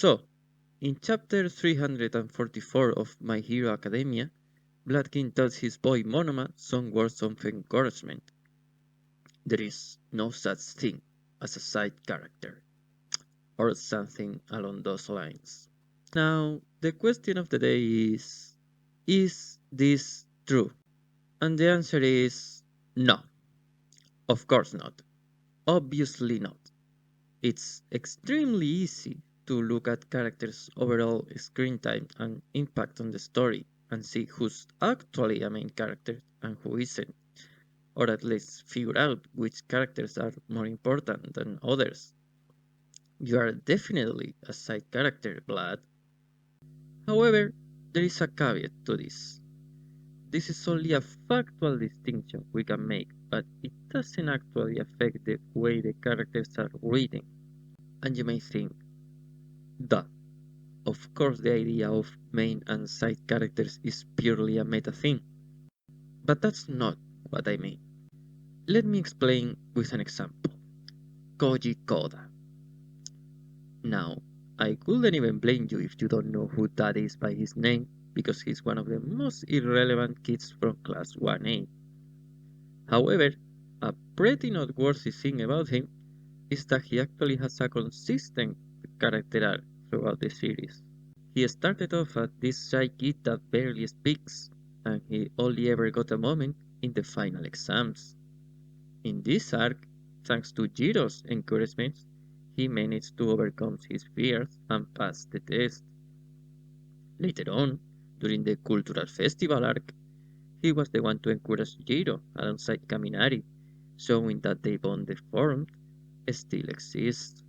So, in chapter 344 of My Hero Academia, Vlad King tells his boy Monoma some words of encouragement. There is no such thing as a side character, or something along those lines. Now, the question of the day is this true? And the answer is no, of course not. Obviously not. It's extremely easy to look at characters' overall screen time and impact on the story and see who's actually a main character and who isn't, or at least figure out which characters are more important than others. You are definitely a side character, Vlad. However, there is a caveat to this. This is only a factual distinction we can make, but it doesn't actually affect the way the characters are written. And you may think, duh, of course the idea of main and side characters is purely a meta thing. But that's not what I mean. Let me explain with an example. Koda. Now, I couldn't even blame you if you don't know who that is by his name, because he's one of the most irrelevant kids from class 1A. However, a pretty noteworthy thing about him is that he actually has a consistent character arc throughout the series. He started off as this shy kid that barely speaks, and he only ever got a moment in the final exams. In this arc, thanks to Jiro's encouragement, he managed to overcome his fears and pass the test. Later on, during the cultural festival arc, he was the one to encourage Jiro alongside Kaminari, showing that the bond they formed still exists.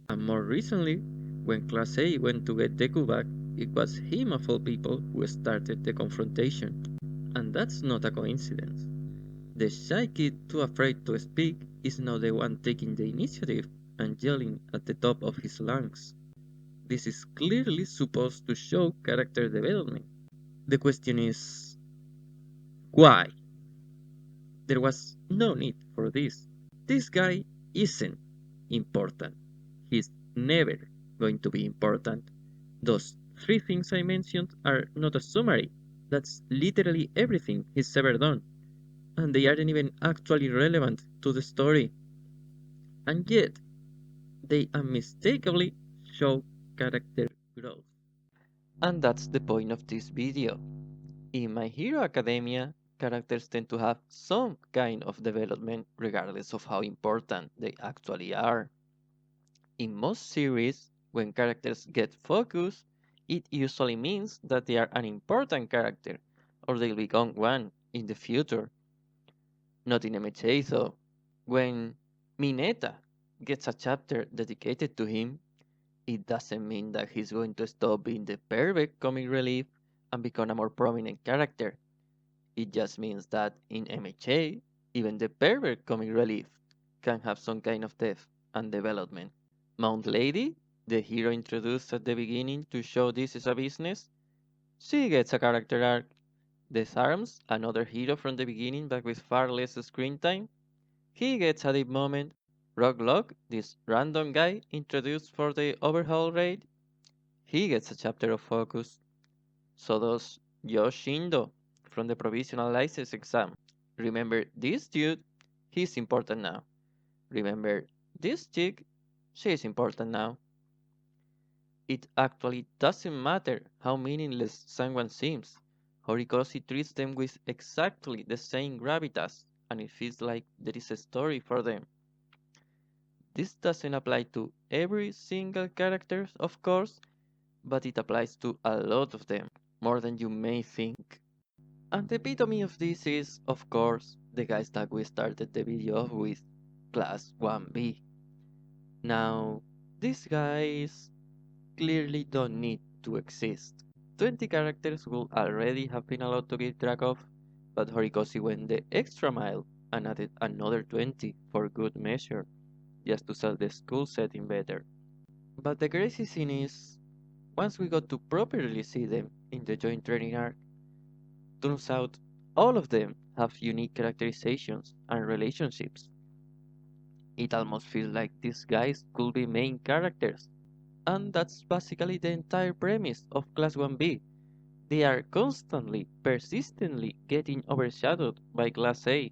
And more recently, when Class A went to get Deku back, it was him of all people who started the confrontation. And that's not a coincidence. The shy kid too afraid to speak is now the one taking the initiative and yelling at the top of his lungs. This is clearly supposed to show character development. The question is, why? There was no need for this. This guy isn't important. He's never going to be important. Those three things I mentioned are not a summary. That's literally everything he's ever done. And they aren't even actually relevant to the story. And yet, they unmistakably show character growth. And that's the point of this video. In My Hero Academia, characters tend to have some kind of development regardless of how important they actually are. In most series, when characters get focus, it usually means that they are an important character, or they'll become one in the future. Not in MHA though. When Mineta gets a chapter dedicated to him, it doesn't mean that he's going to stop being the perfect comic relief and become a more prominent character. It just means that in MHA, even the pervert comic relief can have some kind of depth and development. Mount Lady, the hero introduced at the beginning to show this is a business, she gets a character arc. Desarms, another hero from the beginning but with far less screen time, he gets a deep moment. Rocklock, this random guy introduced for the overhaul raid, he gets a chapter of focus. So does Josh Shindo from the provisional license exam. Remember this dude? He's important now. Remember this chick? She's important now. It actually doesn't matter how meaningless someone seems. Horikoshi treats them with exactly the same gravitas, and it feels like there is a story for them. This doesn't apply to every single character, of course, but it applies to a lot of them, more than you may think. And the epitome of this is, of course, the guys that we started the video off with, Class 1B. Now, these guys clearly don't need to exist. 20 characters would already have been a lot to keep track of, but Horikoshi went the extra mile and added another 20 for good measure, just to sell the school setting better. But the crazy thing is, once we got to properly see them in the joint training arc, turns out all of them have unique characterizations and relationships. It almost feels like these guys could be main characters. And that's basically the entire premise of Class 1B. They are constantly, persistently getting overshadowed by Class A.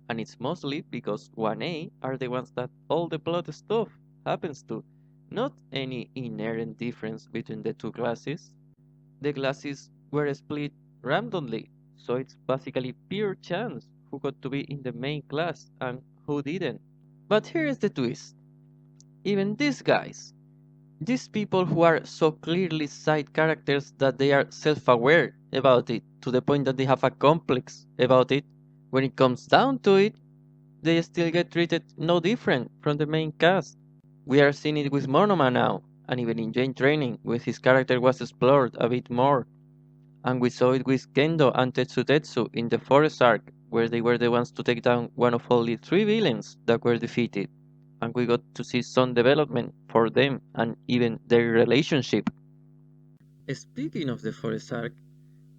And it's mostly because 1A are the ones that all the plot stuff happens to, not any inherent difference between the two classes. The classes were split randomly, so it's basically pure chance who got to be in the main class and who didn't. But here's the twist. Even these guys, these people who are so clearly side characters that they are self-aware about it, to the point that they have a complex about it, when it comes down to it, they still get treated no different from the main cast. We are seeing it with Monoma now, and even in Jane Training, when his character was explored a bit more. And we saw it with Kendo and Tetsu in the Forest arc, where they were the ones to take down one of only three villains that were defeated. And we got to see some development for them and even their relationship. Speaking of the Forest arc,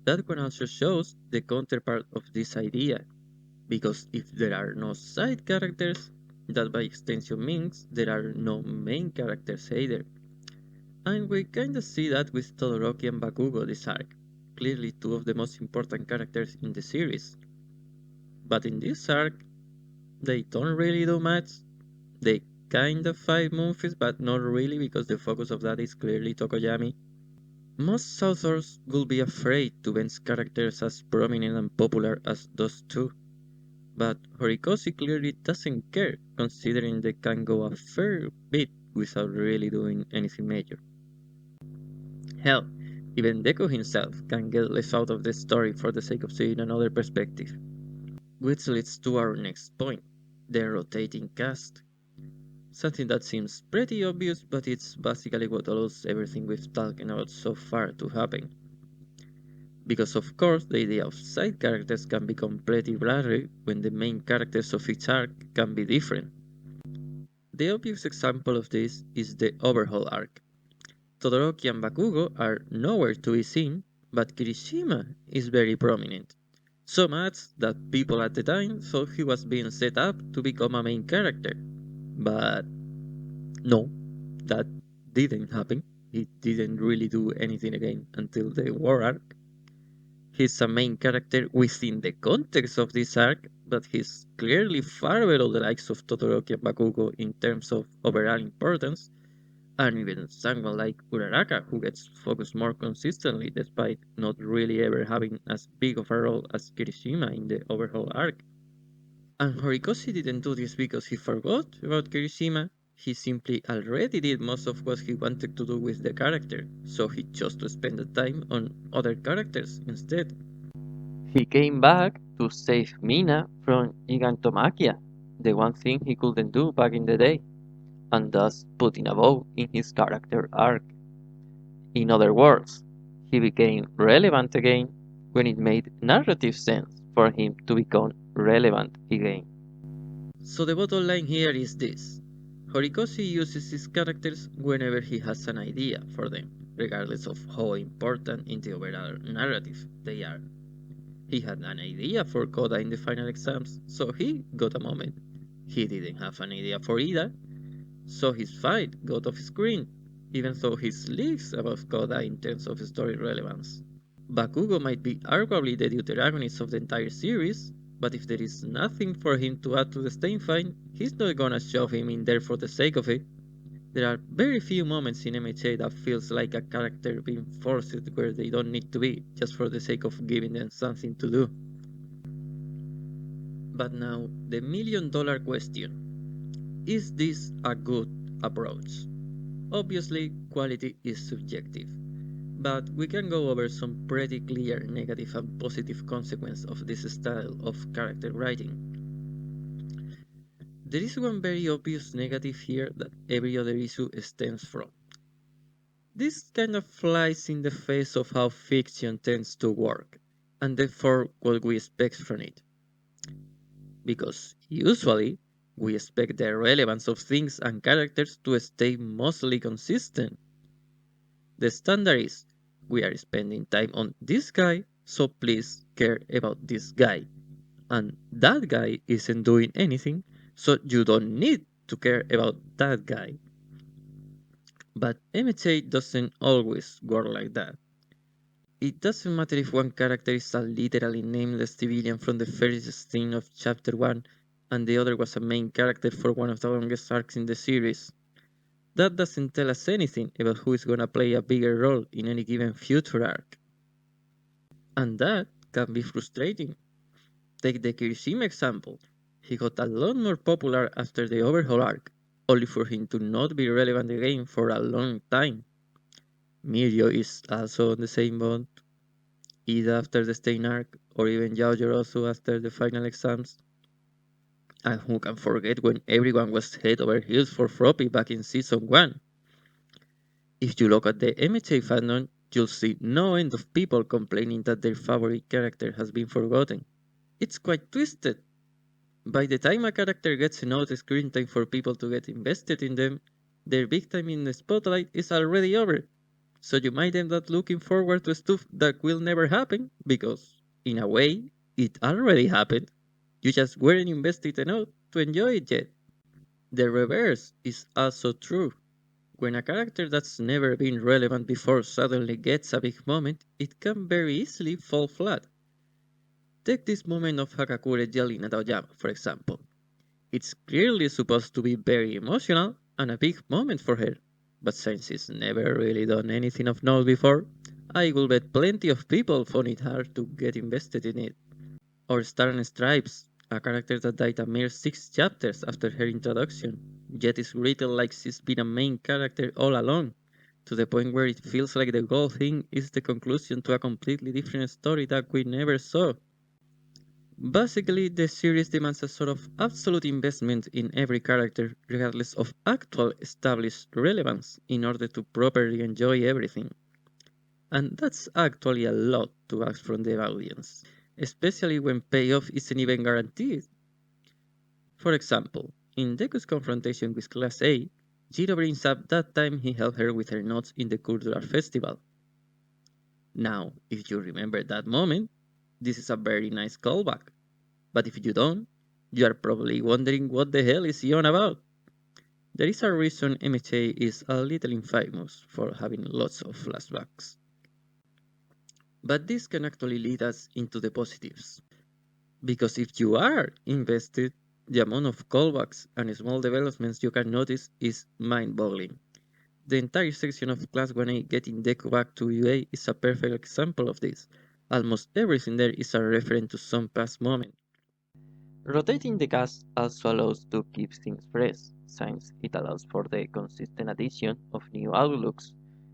that one also shows the counterpart of this idea, because if there are no side characters, that by extension means there are no main characters either. And we kinda see that with Todoroki and Bakugo this arc, clearly two of the most important characters in the series. But in this arc, they don't really do much. They kind of fight Memphis, but not really because the focus of that is clearly Tokoyami. Most authors would be afraid to bench characters as prominent and popular as those two, but Horikoshi clearly doesn't care, considering they can go a fair bit without really doing anything major. Hell, even Deku himself can get left out of the story for the sake of seeing another perspective. Which leads to our next point, the rotating cast. Something that seems pretty obvious, but it's basically what allows everything we've talked about so far to happen. Because of course the idea of side characters can be completely blurry when the main characters of each arc can be different. The obvious example of this is the Overhaul arc. Todoroki and Bakugo are nowhere to be seen, but Kirishima is very prominent. So much that people at the time thought he was being set up to become a main character. But no, that didn't happen. He didn't really do anything again until the war arc. He's a main character within the context of this arc, but he's clearly far below the likes of Todoroki and Bakugo in terms of overall importance, and even someone like Uraraka, who gets focused more consistently despite not really ever having as big of a role as Kirishima in the overhaul arc. And Horikoshi didn't do this because he forgot about Kirishima, he simply already did most of what he wanted to do with the character, so he chose to spend the time on other characters instead. He came back to save Mina from Gigantomachia, the one thing he couldn't do back in the day, and thus putting a bow in his character arc. In other words, he became relevant again when it made narrative sense for him to become relevant again. So the bottom line here is this. Horikoshi uses his characters whenever he has an idea for them, regardless of how important in the overall narrative they are. He had an idea for Koda in the final exams, so he got a moment. He didn't have an idea for Ida, so his fight got off screen, even though he's leagues above Koda in terms of story relevance. Bakugo might be arguably the deuteragonist of the entire series, but if there is nothing for him to add to the Stein fight, he's not gonna shove him in there for the sake of it. There are very few moments in MHA that feels like a character being forced where they don't need to be, just for the sake of giving them something to do. But now, the $1,000,000 question. Is this a good approach? Obviously, quality is subjective, but we can go over some pretty clear negative and positive consequences of this style of character writing. There is one very obvious negative here that every other issue stems from. This kind of flies in the face of how fiction tends to work, and therefore what we expect from it. Because usually, we expect the relevance of things and characters to stay mostly consistent. The standard is, we are spending time on this guy, so please care about this guy. And that guy isn't doing anything, so you don't need to care about that guy. But MHA doesn't always work like that. It doesn't matter if one character is a literally nameless civilian from the first scene of chapter 1 and the other was a main character for one of the longest arcs in the series. That doesn't tell us anything about who is gonna play a bigger role in any given future arc. And that can be frustrating. Take the Kirishima example. He got a lot more popular after the overhaul arc, only for him to not be relevant again for a long time. Mirio is also on the same boat, Ida after the Stain arc, or even Yaojorosu after the final exams. And who can forget when everyone was head over heels for Froppy back in season 1? If you look at the MHA fandom, you'll see no end of people complaining that their favorite character has been forgotten. It's quite twisted. By the time a character gets enough screen time for people to get invested in them, their big time in the spotlight is already over. So you might end up looking forward to stuff that will never happen, because, in a way, it already happened. You just weren't invested enough to enjoy it yet. The reverse is also true. When a character that's never been relevant before suddenly gets a big moment, it can very easily fall flat. Take this moment of Hakakure yelling at Aoyama, for example. It's clearly supposed to be very emotional and a big moment for her, but since it's never really done anything of note before, I will bet plenty of people found it hard to get invested in it. Or Star and Stripes, a character that died a mere 6 chapters after her introduction, yet is written like she's been a main character all along, to the point where it feels like the whole thing is the conclusion to a completely different story that we never saw. Basically, the series demands a sort of absolute investment in every character, regardless of actual established relevance, in order to properly enjoy everything. And that's actually a lot to ask from the audience, especially when payoff isn't even guaranteed. For example, in Deku's confrontation with Class A, Jiro brings up that time he helped her with her notes in the cultural festival. Now, if you remember that moment, this is a very nice callback. But if you don't, you are probably wondering what the hell is he on about. There is a reason MHA is a little infamous for having lots of flashbacks. But this can actually lead us into the positives. Because if you are invested, the amount of callbacks and small developments you can notice is mind-boggling. The entire section of Class 1A getting Deku back to UA is a perfect example of this. Almost everything there is a reference to some past moment. Rotating the cast also allows to keep things fresh, since it allows for the consistent addition of new outlooks,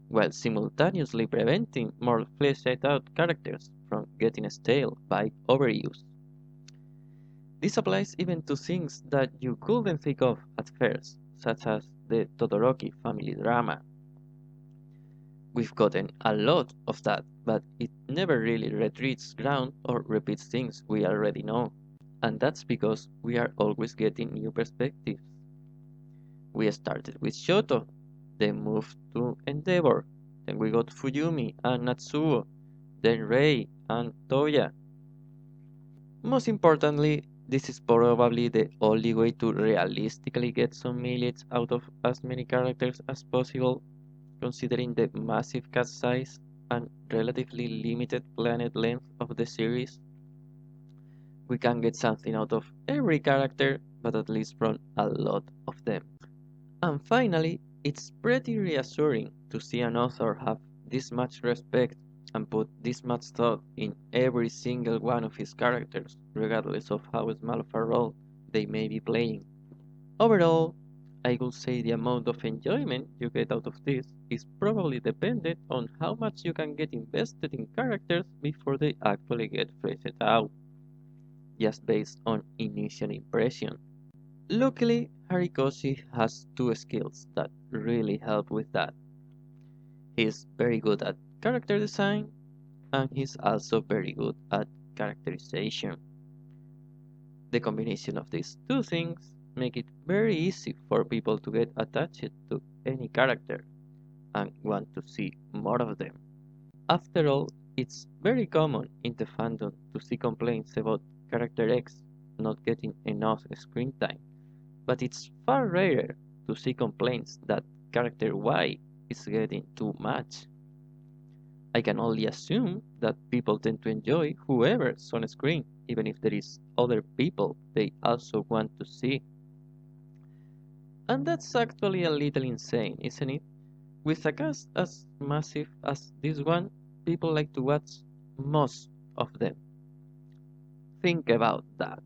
while simultaneously preventing more fleshed out characters from getting stale by overuse. This applies even to things that you couldn't think of at first, such as the Todoroki family drama. We've gotten a lot of that, but it never really retreats ground or repeats things we already know. And that's because we are always getting new perspectives. We started with Shoto, then moved to Endeavor, then we got Fuyumi and Natsuo, then Rei and Toya. Most importantly, this is probably the only way to realistically get some mileage out of as many characters as possible, considering the massive cast size and relatively limited planet length of the series. We can get something out of every character, but at least from a lot of them. And finally, it's pretty reassuring to see an author have this much respect and put this much thought in every single one of his characters, regardless of how small of a role they may be playing. Overall, I would say the amount of enjoyment you get out of this is probably dependent on how much you can get invested in characters before they actually get fleshed out, just based on initial impression. Luckily, Harikoshi has two skills that really help with that. He's very good at character design, and he's also very good at characterization. The combination of these two things make it very easy for people to get attached to any character and want to see more of them. After all, it's very common in the fandom to see complaints about character X not getting enough screen time, but it's far rarer to see complaints that character Y is getting too much. I can only assume that people tend to enjoy whoever's on screen, even if there is other people they also want to see. And that's actually a little insane, isn't it? With a cast as massive as this one, people like to watch most of them. Think about that.